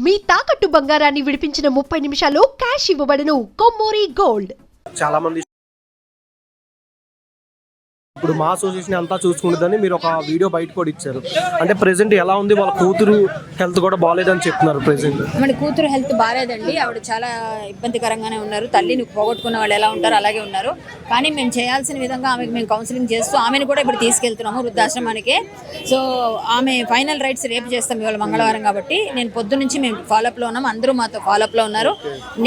మీ తాకట్టు బంగారాన్ని విడిపించిన 30 నిమిషాల్లో క్యాష్ ఇవ్వబడును. కొమ్మూరి గోల్డ్. చాలా మంది ఇప్పుడు మా అసోసియేషన్ అంతా చూసుకుంటుందని మీరు ఒక వీడియో బయట కూడా ఇచ్చారు. అంటే ప్రెసెంట్ ఎలా ఉంది, వాళ్ళ కూతురు హెల్త్ కూడా బాగాలేదని చెప్తున్నారు. ప్రెసెంట్ మన కూతురు హెల్త్ బాగాలేదండి. ఆవిడ చాలా ఇబ్బందికరంగానే ఉన్నారు. తల్లిని పోగొట్టుకున్న వాళ్ళు ఎలా ఉంటారో అలాగే ఉన్నారు. కానీ మేము చేయాల్సిన విధంగా ఆమెకు మేము కౌన్సిలింగ్ చేస్తూ ఆమెను కూడా ఇప్పుడు తీసుకెళ్తున్నాము వృద్ధాశ్రమానికి. సో ఆమె ఫైనల్ రైట్స్ రేపు చేస్తాం ఇవాళ మంగళవారం కాబట్టి. నేను పొద్దు నుంచి మేము ఫాలోఅప్లో ఉన్నాం. అందరూ మాతో ఫాలోఅప్లో ఉన్నారు.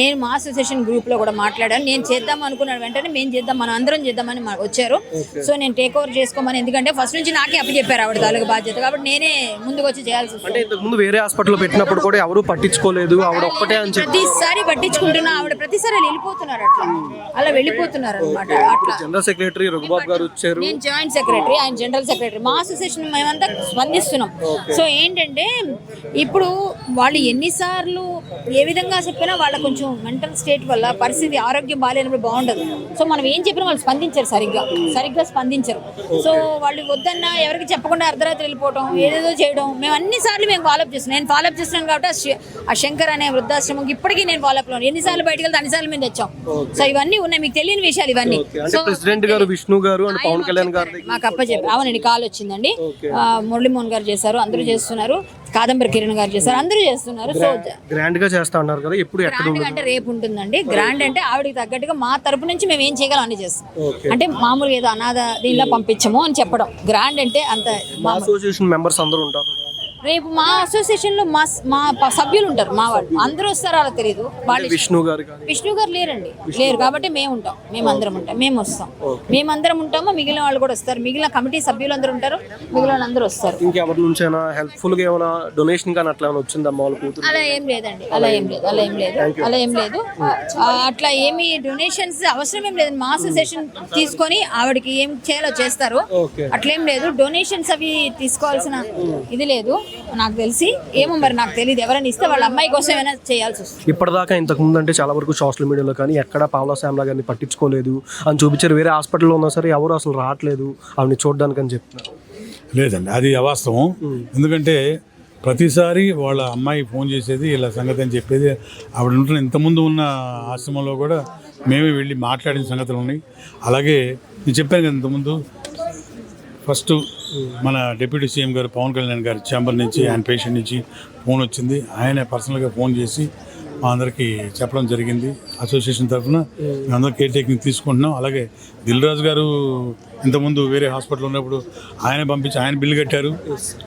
నేను మా అసోసియేషన్ గ్రూప్లో కూడా మాట్లాడాను. నేను చేద్దాం అనుకున్నాను, వెంటనే మేము చేద్దాం, మనం అందరం చేద్దామని వచ్చారు. సో నేను టేక్ ఓవర్ చేసుకోమని, ఎందుకంటే ఫస్ట్ నుంచి నాకే అప్పచెప్పారు ఆవిడ తాలూకు బాధ్యత కాబట్టి నేనే ముందుకు వచ్చి చేయాల్సి వస్తుంది. అంటే ఇంతకు ముందు వేరే హాస్పిటల్లో పెట్టినప్పుడు కూడా ఎవరు పట్టించుకోలేదు, ఆవిడ ఒక్కటే అని చెప్పి ప్రతిసారి పట్టించుకుంటున్నా. ఆవిడ ప్రతిసారి వెళ్ళిపోతున్నారు, అలా వెళ్ళిపోతున్నారు అనమాట. అట్లా జనరల్ సెక్రటరీ రఘుబాబు గారు వచ్చారు, నేను జాయింట్ సెక్రటరీ, ఆయన జనరల్ సెక్రటరీ. మా అసోసియేషన్ మేమంతా స్పందిస్తున్నాం. సో ఏంటంటే ఇప్పుడు వాళ్ళు ఎన్నిసార్లు ఏ విధంగా చెప్పినా వాళ్ళ కొంచెం మెంటల్ స్టేట్ వల్ల పరిస్థితి ఆరోగ్యం బాగాలేనప్పుడు బాగుండదు. సో మనం ఏం చెప్పినా వాళ్ళు స్పందించారు, సరిగ్గా స్పందించరు. సో వాళ్ళు వద్దన్నా ఎవరికి చెప్పకుండా అర్ధరాత్రి వెళ్ళిపోవడం, ఏదేదో చేయడం. మేము అన్నిసార్లు మేము ఫాలోఅప్ చేస్తున్నాం. నేను ఫాలోఅప్ చేస్తున్నాను కాబట్టి ఆ శంకర్ అనే వృద్ధాశ్రమం ఇప్పటికీ నేను ఫాలోఅప్లో ఎన్నిసార్లు బయటకు వెళ్తే అన్నిసార్లు మేము తెచ్చాం. సో ఇవన్నీ ఉన్నాయి, మీకు తెలియని విషయాలు ఇవన్నీ. సో ప్రెసిడెంట్ గారు విష్ణు గారు అండ్ పవన్ కళ్యాణ్ గారు మాకు అప్పచెప్పి అవునండి, కాల్ వచ్చిందండి. మురళీమోహన్ గారు చేశారు, అందరూ చేస్తున్నారు. కాదంబరి కిరణ్ గారు చేశారు, అందరూ చేస్తున్నారు. సో గ్రాండ్ గా చేస్తా ఉన్నారు కదా. ఎప్పుడు గ్రాండ్ అంటే రేపు ఉంటుందండి. గ్రాండ్ అంటే ఆవిడకి తగ్గట్టుగా మా తరపు నుంచి మేము ఏం చేయగలం అన్ని చేస్తాం. అంటే మామూలుగా ఏదో అనాథ దీనిలో పంపించము అని చెప్పడం. గ్రాండ్ అంటే అంత అసోసియేషన్ మెంబర్స్ అందరూ ఉంటారు. రేపు మా అసోసియేషన్ లో మా సభ్యులు ఉంటారు, మా వాళ్ళు అందరూ వస్తారో అలా తెలియదు. వాళ్ళు విష్ణు గారు లేరండి, లేరు కాబట్టి మేము ఉంటాం, మేమందరం ఉంటాం, మేము వస్తాం, మేమందరం ఉంటాము. మిగిలిన వాళ్ళు కూడా వస్తారు, మిగిలిన కమిటీ సభ్యులు అందరూ ఉంటారు, మిగిలిన అందరూ వస్తారు. ఇంకెవరి నుంచైనా హెల్ప్ఫుల్ గా ఏమైనా డొనేషన్ కానీ అట్లా వచ్చిందా? అలా ఏం లేదండి, అలా ఏం లేదు. అట్లా ఏమి డొనేషన్స్ అవసరం ఏం లేదు. మా అసోసియేషన్ తీసుకొని ఆవిడకి ఏం చేయాలో చేస్తారు, అట్లేం లేదు. డొనేషన్స్ అవి తీసుకోవాల్సిన ఇది లేదు నాకు తెలిసి. ఏమో మరి నాకు తెలియదు, ఎవరైనా ఇస్తే వాళ్ళ అమ్మాయి కోసం ఏమైనా చేయాల్సి వస్తుంది. ఇప్పటిదాకా ఇంతకు ముందు అంటే చాలా వరకు సోషల్ మీడియాలో కానీ ఎక్కడ పావలా శ్యామ్లా గారిని పట్టించుకోలేదు అని చూపించారు. వేరే హాస్పిటల్లో ఉన్నా సరే ఎవరు అసలు రావట్లేదు ఆవిడని చూడడానికి అని చెప్తున్నారు. లేదండి, అది అవాస్తవం. ఎందుకంటే ప్రతిసారి వాళ్ళ అమ్మాయి ఫోన్ చేసేది ఇలా సంగతి అని చెప్పేది. ఆవిడ ఉంటున్న ఇంతకుముందు ఉన్న ఆశ్రమంలో కూడా మేమే వెళ్ళి మాట్లాడిన సంగతులు ఉన్నాయి. అలాగే నేను చెప్పాను కదా ఇంతకుముందు, ఫస్ట్ మన డిప్యూటీ సీఎం గారు పవన్ కళ్యాణ్ గారి ఛాంబర్ నుంచి, ఆయన పేషెంట్ నుంచి ఫోన్ వచ్చింది. ఆయన పర్సనల్గా ఫోన్ చేసి మా అందరికీ చెప్పడం జరిగింది. అసోసియేషన్ తరఫున మేమందరం కేర్ టేకింగ్ తీసుకుంటున్నాం. అలాగే దిల్ రాజు గారు ఇంతకుముందు వేరే హాస్పిటల్ ఉన్నప్పుడు ఆయన పంపించి ఆయన బిల్లు కట్టారు,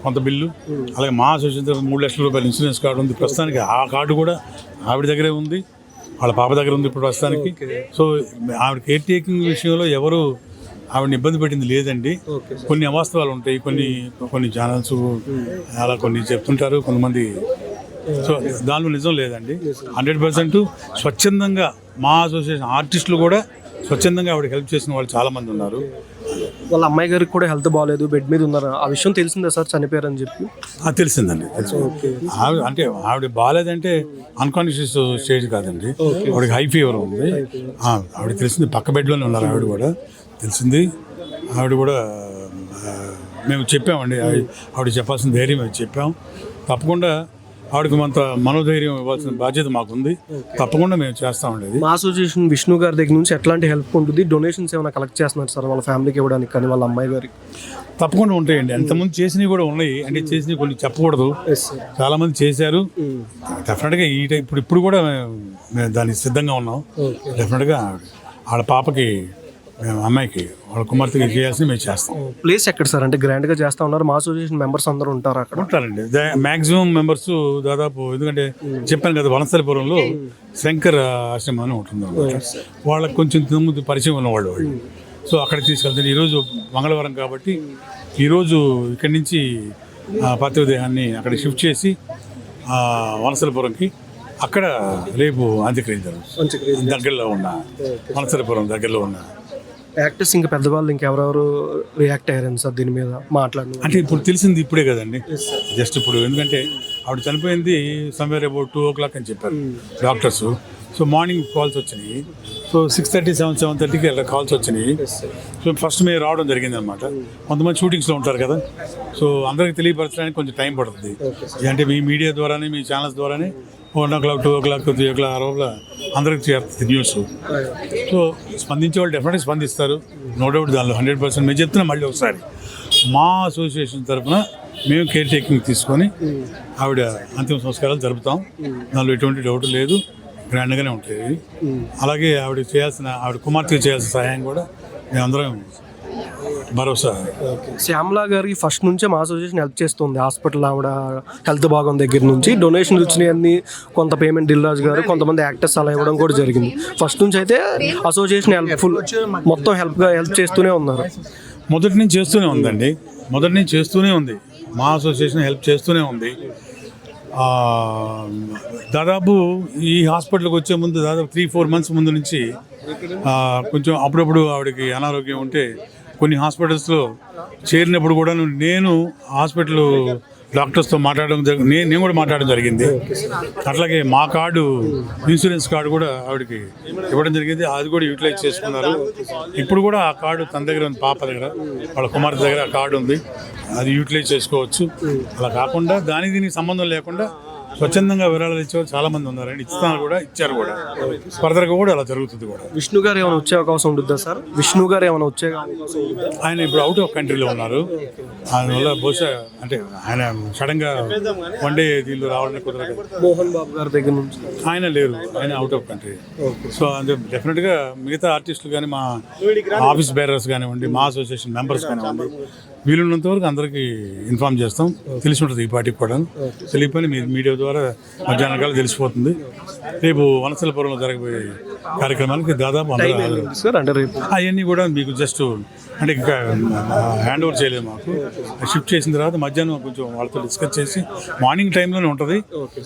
కొంత బిల్లు. అలాగే మా అసోసియేషన్ తరఫున 3 లక్షల రూపాయల ఇన్సూరెన్స్ కార్డు ఉంది ప్రస్తుతానికి. ఆ కార్డు కూడా ఆవిడ దగ్గరే ఉంది, వాళ్ళ పాప దగ్గర ఉంది ఇప్పుడు ప్రస్తుతానికి. సో ఆవిడ కేర్ టేకింగ్ విషయంలో ఎవరు ఆవిడని ఇబ్బంది పెట్టింది లేదండి. కొన్ని అవాస్తవాలు ఉంటాయి, కొన్ని ఛానల్స్ అలా కొన్ని చెప్తుంటారు కొంతమంది. సో దానిలో నిజం లేదండి. 100% స్వచ్ఛందంగా మా అసోసియేషన్ ఆర్టిస్టులు కూడా స్వచ్ఛందంగా ఆవిడకి హెల్ప్ చేసిన వాళ్ళు చాలా మంది ఉన్నారు. వాళ్ళ అమ్మాయి గారికి కూడా హెల్త్ బాగాలేదు, బెడ్ మీద ఉన్నారు. ఆ విషయం తెలిసిందా సార్ చనిపోయారని చెప్పి? తెలిసిందండి. అంటే ఆవిడ బాగాలేదంటే అన్కాన్షియస్ స్టేజ్ కాదండి, ఆవిడకి హై ఫీవర్ ఉంది. ఆవిడ తెలిసింది, పక్క బెడ్లోనే ఉన్నారు ఆవిడ కూడా తెలిసింది. ఆవిడ కూడా మేము చెప్పామండి, ఆవిడ చెప్పాల్సిన ధైర్యం మేము చెప్పాం. తప్పకుండా ఆవిడకి కొంత మనోధైర్యం ఇవ్వాల్సిన బాధ్యత మాకుంది. తప్పకుండా మేము చేస్తామండి. మా అసోసియేషన్ విష్ణు గారి దగ్గర నుంచి ఎట్లాంటి హెల్ప్ ఉంటుంది? డొనేషన్స్ ఏమైనా కలెక్ట్ చేస్తున్నారు సార్ వాళ్ళ ఫ్యామిలీకి ఇవ్వడానికి కానీ వాళ్ళ అమ్మాయి గారికి? తప్పకుండా ఉంటాయండి. అంతకుముందు చేసినవి కూడా ఉన్నాయి, అంటే చేసినవి కొన్ని చెప్పకూడదు, చాలా మంది చేశారు. డెఫినెట్గా ఇప్పుడు కూడా మేము దానికి సిద్ధంగా ఉన్నాం. డెఫినెట్గా వాళ్ళ పాపకి, అమ్మాయికి, వాళ్ళ కుమార్తెకి చేయాల్సింది మేము చేస్తాం. ప్లేస్ ఎక్కడ సార్? అంటే గ్రాండ్గా చేస్తా ఉన్నారు. మా అసోసియేషన్ మెంబర్స్ అందరూ ఉంటారు అక్కడ? ఉంటారండి, మ్యాక్సిమం మెంబర్స్ దాదాపు. ఎందుకంటే చెప్పాను కదా, వనస్థలిపురంలో శంకర్ ఆశ్రమం అని ఉంటుంది అన్నమాట. వాళ్ళకి కొంచెం ముందు పరిచయం ఉన్నవాళ్ళు వాళ్ళు. సో అక్కడికి తీసుకెళ్తారు. ఈరోజు మంగళవారం కాబట్టి ఈరోజు ఇక్కడి నుంచి పార్థివ దేహాన్ని అక్కడ షిఫ్ట్ చేసి వనస్థలిపురంకి, అక్కడ రేపు అంత్యక్రియలు దగ్గరలో ఉన్న వనస్థలిపురం దగ్గరలో ఉన్న యాక్టర్స్ ఇంకా పెద్దవాళ్ళు ఇంకెవరెవరు రియాక్ట్ అయ్యారని సార్ దీని మీద మాట్లాడిన? అంటే ఇప్పుడు తెలిసింది ఇప్పుడే కదండి, జస్ట్ ఇప్పుడు. ఎందుకంటే ఆవిడ చనిపోయింది సమ్వేర్ అబౌట్ 2 o'clock అని చెప్పారు డాక్టర్స్. సో మార్నింగ్ కాల్స్ వచ్చినాయి. సో 6:30, 7:30కి అలా కాల్స్ వచ్చినాయి. సో ఫస్ట్ మేము రావడం జరిగింది అనమాట. కొంతమంది షూటింగ్స్లో ఉంటారు కదా, సో అందరికి తెలియపరచడానికి కొంచెం టైం పడుతుంది. అంటే మీ మీడియా ద్వారానే, మీ ఛానల్స్ ద్వారానే 1 o'clock, 2 o'clock, 3 o'clock ఆ రోజుల అందరికి చేరుతుంది న్యూస్. సో స్పందించే వాళ్ళు డెఫినెట్గా స్పందిస్తారు, నో డౌట్. దానిలో 100% మేము చెప్తున్నాం. మళ్ళీ ఒకసారి మా అసోసియేషన్ తరఫున మేము కేర్ టేకింగ్ తీసుకొని ఆవిడ అంతిమ సంస్కారాలు జరుపుతాం. దానిలో ఎటువంటి డౌట్ లేదు, గ్రాండ్గానే ఉంటాయి. అలాగే ఆవిడ కుమార్తెకి చేయాల్సిన సహాయం కూడా మేమందరం భరోసా. శ్యామలా గారికి ఫస్ట్ నుంచే మా అసోసియేషన్ హెల్ప్ చేస్తుంది. హాస్పిటల్ ఆవిడ హెల్త్ బాగోం దగ్గర నుంచి డొనేషన్లు వచ్చినాయన్నీ కొంత పేమెంట్ దిల్రాజు గారు, కొంతమంది యాక్టర్స్ అలా ఇవ్వడం కూడా జరిగింది. ఫస్ట్ నుంచి అయితే అసోసియేషన్ హెల్ప్ఫుల్, మొత్తం హెల్ప్ చేస్తూనే ఉన్నారు. మొదటి నుంచి చేస్తూనే ఉందండి, మొదటి నుంచి చేస్తూనే ఉంది. మా అసోసియేషన్ హెల్ప్ చేస్తూనే ఉంది. దాదాపు ఈ హాస్పిటల్కి వచ్చే ముందు దాదాపు 3-4 months ముందు నుంచి కొంచెం అప్పుడప్పుడు ఆవిడకి అనారోగ్యం ఉంటే కొన్ని హాస్పిటల్స్లో చేరినప్పుడు కూడా నేను హాస్పిటల్ డాక్టర్స్తో మాట్లాడడం నేను కూడా మాట్లాడడం జరిగింది. అట్లాగే మా కార్డు, ఇన్సూరెన్స్ కార్డు కూడా ఆవిడకి ఇవ్వడం జరిగింది. అది కూడా యూటిలైజ్ చేసుకున్నారు. ఇప్పుడు కూడా ఆ కార్డు తన దగ్గర ఉంది, పాప దగ్గర, వాళ్ళ కుమార్తె దగ్గర ఆ కార్డు ఉంది. అది యూటిలైజ్ చేసుకోవచ్చు. అలా కాకుండా దానికి దీనికి సంబంధం లేకుండా స్వచ్ఛందంగా విరాళాలు ఇచ్చేవాళ్ళు చాలా మంది ఉన్నారండి. ఇచ్చారు కూడా ఫర్దర్గా కూడా అలా జరుగుతుంది కూడా. విష్ణు గారు ఏమైనా వచ్చే అవకాశం ఉంటుందా సార్? విష్ణు గారు ఏమైనా వచ్చే అవకాశం? ఆయన ఇప్పుడు అవుట్ ఆఫ్ కంట్రీలో ఉన్నారు. అందువల్ల బహుశా అంటే ఆయన సడన్గా వన్ డే దీనిలో రావాలని కుదరదు. మోహన్ బాబు గారి దగ్గర నుంచి ఆయన లేరు, ఆయన అవుట్ ఆఫ్ కంట్రీ. సో అంటే డెఫినెట్గా మిగతా ఆర్టిస్టులు కానీ, మా ఆఫీస్ బేరర్స్ కానివ్వండి, మా అసోసియేషన్ మెంబర్స్ కానివ్వండి, వీలున్నంత వరకు అందరికీ ఇన్ఫార్మ్ చేస్తాం. తెలిసి ఉంటుంది ఈ పార్టీకి కూడా. తెలియపోయి మీ మీడియా ద్వారా మధ్యాహ్నం కాలం తెలిసిపోతుంది. రేపు వనస్థలపురంలో జరగబోయే కార్యక్రమానికి దాదాపు అవన్నీ కూడా మీకు జస్ట్ అంటే ఇంకా హ్యాండ్ ఓవర్ చేయలేదు. మాకు షిఫ్ట్ చేసిన తర్వాత మధ్యాహ్నం కొంచెం వాళ్ళతో డిస్కస్ చేసి మార్నింగ్ టైంలోనే ఉంటుంది.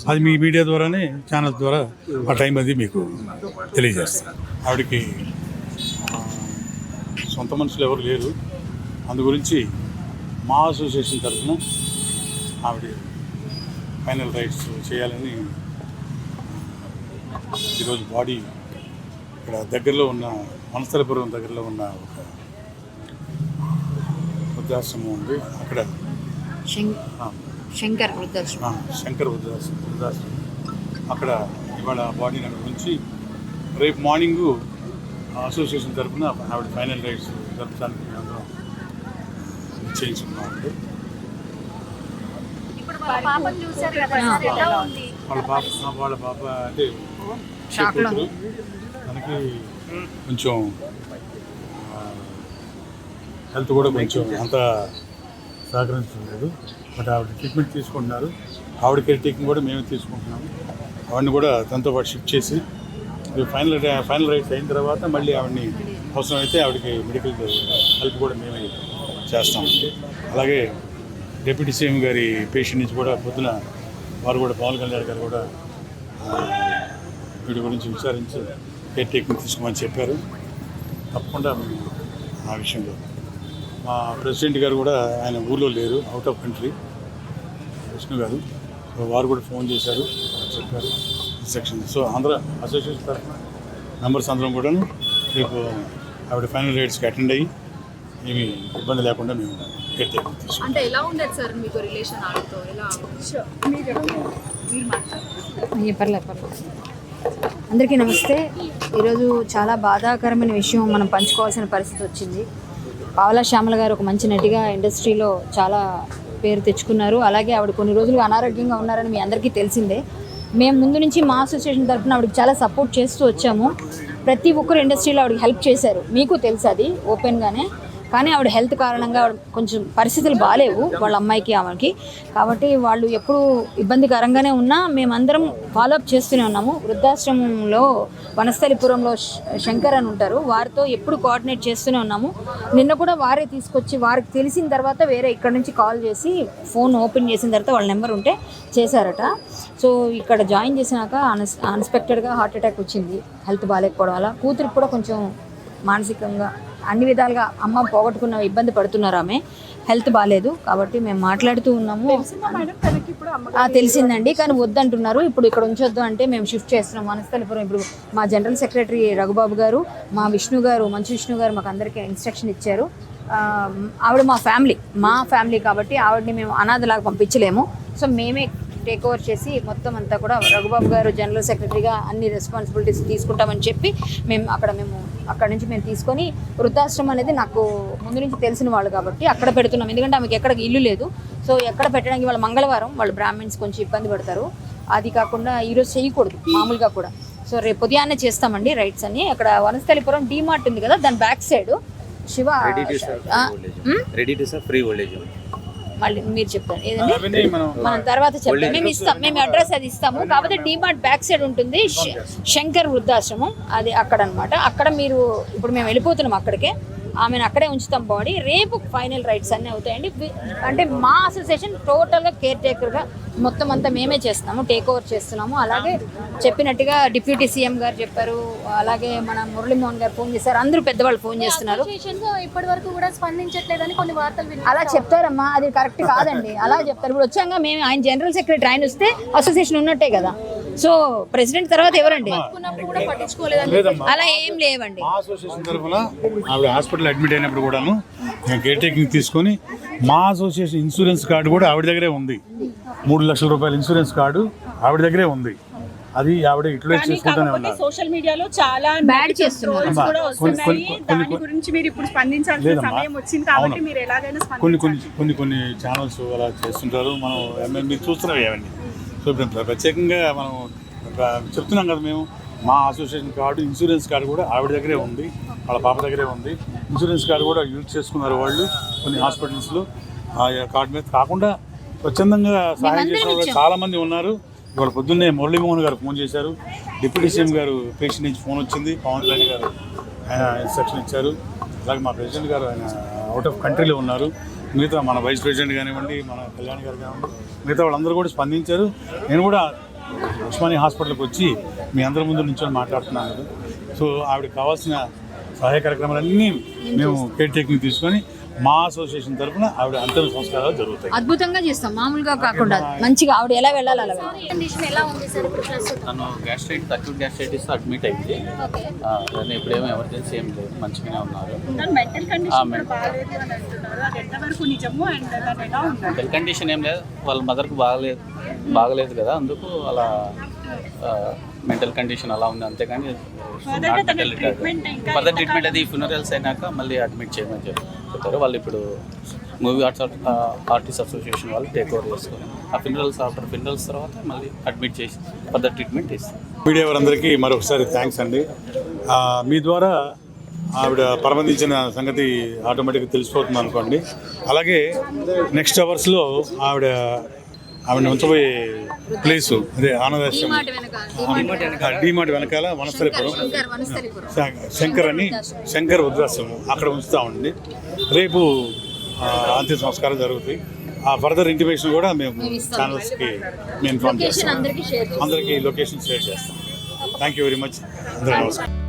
అది మీ మీడియా ద్వారానే, ఛానల్స్ ద్వారా ఆ టైం అది మీకు తెలియజేస్తాం. ఆవిడకి సొంత మనుషులు ఎవరు లేరు. అందు గురించి మా అసోసియేషన్ తరఫున ఆవిడ ఫైనల్ రైట్స్ చేయాలని ఈరోజు బాడీ ఇక్కడ దగ్గరలో ఉన్న వనస్థలపురం దగ్గరలో ఉన్న ఒక వృద్ధాశ్రమం ఉంది. అక్కడ శంకర్ వృద్ధాశ్రమం అక్కడ ఇవాళ బాడీని అక్కడ ఉంచి రేపు మార్నింగు అసోసియేషన్ తరఫున ఆవిడ ఫైనల్ రైట్స్ జరపడానికి అందరం చేయించుకున్నామండి. వాళ్ళ పాప అంటే మనకి కొంచెం హెల్త్ కూడా కొంచెం అంత సహకరించలేదు. బట్ ఆవిడ ట్రీట్మెంట్ తీసుకుంటున్నారు. ఆవిడ కేర్ టేకింగ్ కూడా మేమే తీసుకుంటున్నాము. ఆవిడని కూడా తనతో పాటు షిఫ్ట్ చేసి ఫైనల్ రైట్స్ అయిన తర్వాత మళ్ళీ ఆవిడని అవసరమైతే ఆవిడకి మెడికల్ హెల్ప్ కూడా మేమే చేస్తామండి. అలాగే డిప్యూటీ సీఎం గారి పేషెంట్ నుంచి కూడా పొద్దున వారు కూడా పవన్ కళ్యాణ్ గారు కూడా వీడి గురించి విచారించి కేర్ టేకింగ్ తీసుకోమని చెప్పారు. తప్పకుండా ఆ విషయంలో మా ప్రెసిడెంట్ గారు కూడా ఆయన ఊళ్ళో లేరు, అవుట్ ఆఫ్ కంట్రీ, విష్ణు గారు. వారు కూడా ఫోన్ చేశారు, చెప్పారు సెక్షన్. సో అందరూ అసోసియేషన్ తరఫున మెంబర్స్ అందరం కూడా రేపు ఆవిడ ఫైనల్ రైట్స్కి అటెండ్ అయ్యి ఏమి ఇబ్బంది లేకుండా మేము కేర్ టేకింగ్ తీసుకుంటాం. అంటే ఎలా ఉండదు సార్ మీకు రిలేషన్ ఆవిడతో? ఎలా? అందరికీ నమస్తే. ఈరోజు చాలా బాధాకరమైన విషయం మనం పంచుకోవాల్సిన పరిస్థితి వచ్చింది. పావలా శ్యామల గారు ఒక మంచి నటిగా ఇండస్ట్రీలో చాలా పేరు తెచ్చుకున్నారు. అలాగే ఆవిడ కొన్ని రోజులుగా అనారోగ్యంగా ఉన్నారని మీ అందరికీ తెలిసిందే. మేము ముందు నుంచి మా అసోసియేషన్ తరఫున ఆవిడకి చాలా సపోర్ట్ చేస్తూ వచ్చాము. ప్రతి ఒక్కరు ఇండస్ట్రీలో ఆవిడకి హెల్ప్ చేశారు, మీకు తెలుసు అది ఓపెన్గానే. కానీ ఆవిడ హెల్త్ కారణంగా కొంచెం పరిస్థితులు బాగాలేవు వాళ్ళ అమ్మాయికి ఆమెకి. కాబట్టి వాళ్ళు ఎప్పుడు ఇబ్బందికరంగానే ఉన్నా మేమందరం ఫాలోఅప్ చేస్తూనే ఉన్నాము. వృద్ధాశ్రమంలో వనస్థలిపురంలో శంకర్ అని ఉంటారు, వారితో ఎప్పుడు కోఆర్డినేట్ చేస్తూనే ఉన్నాము. నిన్న కూడా వారే తీసుకొచ్చి వారికి తెలిసిన తర్వాత వేరే ఇక్కడ నుంచి కాల్ చేసి ఫోన్ ఓపెన్ చేసిన తర్వాత వాళ్ళ నెంబర్ ఉంటే చేశారట. సో ఇక్కడ జాయిన్ చేసినాక అన్ఎక్స్పెక్టెడ్గా హార్ట్ అటాక్ వచ్చింది, హెల్త్ బాగాలేకపోవడం వల్ల. కూతురికి కూడా కొంచెం మానసికంగా అన్ని విధాలుగా అమ్మ పోగొట్టుకున్న ఇబ్బంది పడుతున్నారు. ఆమె హెల్త్ బాగాలేదు కాబట్టి మేము మాట్లాడుతూ ఉన్నాము. తెలిసిందండి, కానీ వద్దంటున్నారు. ఇప్పుడు ఇక్కడ ఉంచొద్దు అంటే మేము షిఫ్ట్ చేస్తున్నాం వనస్థలిపురం. ఇప్పుడు మా జనరల్ సెక్రటరీ రఘుబాబు గారు, మా విష్ణు గారు, మంచు విష్ణు గారు మాకు అందరికీ ఇన్స్ట్రక్షన్ ఇచ్చారు. ఆవిడ మా ఫ్యామిలీ కాబట్టి ఆవిడని మేము అనాథలాగా పంపించలేము. సో మేమే టేక్ ఓవర్ చేసి మొత్తం అంతా కూడా రఘుబాబు గారు జనరల్ సెక్రటరీగా అన్ని రెస్పాన్సిబిలిటీస్ తీసుకుంటామని చెప్పి మేము అక్కడ నుంచి మేము తీసుకొని వృద్ధాశ్రమం అనేది నాకు ముందు నుంచి తెలిసిన వాళ్ళు కాబట్టి అక్కడ పెడుతున్నాం. ఎందుకంటే ఆమెకి ఎక్కడ ఇల్లు లేదు. సో ఎక్కడ పెట్టడానికి వాళ్ళ మంగళవారం వాళ్ళు బ్రాహ్మిన్స్ కొంచెం ఇబ్బంది పడతారు. అది కాకుండా ఈరోజు చేయకూడదు మామూలుగా కూడా. సో రేపు ఉదయాన్నే చేస్తామండి రైట్స్ అన్ని. అక్కడ వనస్థలిపురం డీమార్ట్ ఉంది కదా, దాని బ్యాక్ సైడ్ శివ మళ్ళీ మీరు చెప్తారు ఏదండి, మనం తర్వాత చెప్తాం. మేము అడ్రస్ అది ఇస్తాము. కాకపోతే డీమార్ట్ బ్యాక్ సైడ్ ఉంటుంది శంకర్ వృద్ధాశ్రమం, అది అక్కడ అనమాట. అక్కడ మీరు ఇప్పుడు మేము వెళ్ళిపోతున్నాం అక్కడికే. ఆమెను అక్కడే ఉంచుతాం బాడీ. రేపు ఫైనల్ రైట్స్ అన్నీ అవుతాయండి. అంటే మా అసోసియేషన్ టోటల్గా కేర్ టేకర్గా మొత్తం అంతా మేమే చేస్తున్నాము, టేక్ ఓవర్ చేస్తున్నాము. అలాగే చెప్పినట్టుగా డిప్యూటీ సీఎం గారు చెప్పారు, అలాగే మన మురళీమోహన్ గారు ఫోన్ చేశారు, అందరూ పెద్దవాళ్ళు ఫోన్ చేస్తున్నారు. ఇప్పటి వరకు కూడా స్పందించట్లేదని కొన్ని వార్తలు అలా చెప్తారమ్మా, అది కరెక్ట్ కాదండి. అలా చెప్తారు. ఇప్పుడు వచ్చాక మేము ఆయన జనరల్ సెక్రటరీ, ఆయన వస్తే అసోసియేషన్ ఉన్నట్టే కదా. సో ప్రెసిడెంట్ తర్వాత ఎవరండి? అలా ఏం లేవండి. మా అసోసియేషన్ తరఫున ఆవిడ హాస్పిటల్ అడ్మిట్ అయినప్పుడు కూడాను మేము కేర్ టేకింగ్ తీసుకొని మా అసోసియేషన్ ఇన్సూరెన్స్ కార్డు కూడా ఆవిడ దగ్గరే ఉంది. 3 లక్షల రూపాయల ఇన్సూరెన్స్ కార్డు ఆవిడ దగ్గరే ఉంది. అది ఆవిడ యూటిలైజ్ చేసుకుంటూనే ఉన్నారు. సోషల్ మీడియాలో చాలా బ్యాడ్ చేస్తున్నారు. దాని గురించి మీరు ఇప్పుడు స్పందించాల్సిన సమయం వచ్చింది కాబట్టి మీరు ఎలాగైనా కొన్ని ఛానల్స్ అలా చేస్తుంటారు. మనం మీరు చూస్తున్నాం ఏమండి. సో ఇప్పుడు ప్రత్యేకంగా మనం చెప్తున్నాం కదా, మేము మా అసోసియేషన్ కార్డు ఇన్సూరెన్స్ కార్డు కూడా ఆవిడ దగ్గరే ఉంది, వాళ్ళ పాప దగ్గరే ఉంది. ఇన్సూరెన్స్ కార్డు కూడా యూజ్ చేసుకున్నారు వాళ్ళు కొన్ని హాస్పిటల్స్లో. ఆ కార్డు మీద కాకుండా స్వచ్ఛందంగా సహాయం చేసిన వాళ్ళు చాలామంది ఉన్నారు. ఇవాళ పొద్దున్నే మురళీమోహన్ గారు ఫోన్ చేశారు, డిప్యూటీ సీఎం గారు పేషెంట్ నుంచి ఫోన్ వచ్చింది, పవన్ కళ్యాణ్ గారు ఆయన ఇన్స్ట్రక్షన్ ఇచ్చారు. అలాగే మా ప్రెసిడెంట్ గారు ఆయన అవుట్ ఆఫ్ కంట్రీలో ఉన్నారు. మిగతా మన వైస్ ప్రెసిడెంట్ కానివ్వండి, మన కళ్యాణ్ గారు కానివ్వండి, మిగతా వాళ్ళందరూ కూడా స్పందించారు. నేను కూడా ఉస్మానియా హాస్పిటల్కి వచ్చి మీ అందరి ముందు నుంచి మాట్లాడుతున్నాను కదా. సో ఆవిడకి కావాల్సిన సహాయ కార్యక్రమాలన్నీ మేము కేర్ టేకింగ్ తీసుకొని మా అసోసియేషన్ తరఫున ఆవిడ అంతిమ సంస్కారాలు జరుగుతాయి. అద్భుతంగా చేస్తాం, మామూలుగా కాకుండా మంచిగా. ఆవిడ ఎలా వెళ్ళాలి అలా కండిషన్ ఎలా ఉంది సార్ ఇప్పుడు ప్రస్తుతం? తను అక్యూట్ గ్యాస్ట్రైటిస్ అడ్మిట్ అయింది. దాన్ని ఇప్పుడేమో ఎమర్జెన్సీ ఏం లేదు, మంచిగానే ఉన్నారు. మెంటల్ కండిషన్ బాగాలేదు అని అంటున్నారు. అది ఎంతవరకు నిజము అండ్ దాని ఎలా ఉంది? మెంటల్ కండిషన్ ఏం లేదు, వాళ్ళ మదర్కి బాగలేదు కదా, అందుకు అలా మెంటల్ కండిషన్ అలా ఉంది. అంతేగాని ఫర్దర్ ట్రీట్మెంట్ అది ఫ్యూనరల్స్ అయినాక మళ్ళీ అడ్మిట్ చేయమని చెప్తారు వాళ్ళు. ఇప్పుడు మూవీ ఆర్టిస్ట్ అసోసియేషన్ వాళ్ళు టేక్ ఓవర్ చేసుకొని ఆ ఆఫ్టర్ ఫినరల్స్ తర్వాత మళ్ళీ అడ్మిట్ చేసి ఫర్దర్ ట్రీట్మెంట్ ఇస్తారు. మీడియా వారందరికీ మరొకసారి థ్యాంక్స్ అండి. మీ ద్వారా ఆవిడ పరమందించిన సంగతి ఆటోమేటిక్గా తెలిసిపోతుంది అనుకోండి. అలాగే నెక్స్ట్ అవర్స్లో ఆవిడ ఉంచబోయే ప్లేసు అదే ఆనందాశ్రమం డీమార్ట్ వెనకాల వనస్థలిపురం శంకర్ వృద్ధాశ్రమం అక్కడ ఉంచుతామండి. రేపు అంత్య సంస్కారం జరుగుతాయి. ఆ ఫర్దర్ ఇంటిమేషన్ కూడా మేము ఛానల్స్కి మేము ఇన్ఫార్మ్ చేస్తాం. అందరికీ లొకేషన్ షేర్ చేస్తాం. Thank you very much. అందరికీ నమస్కారం.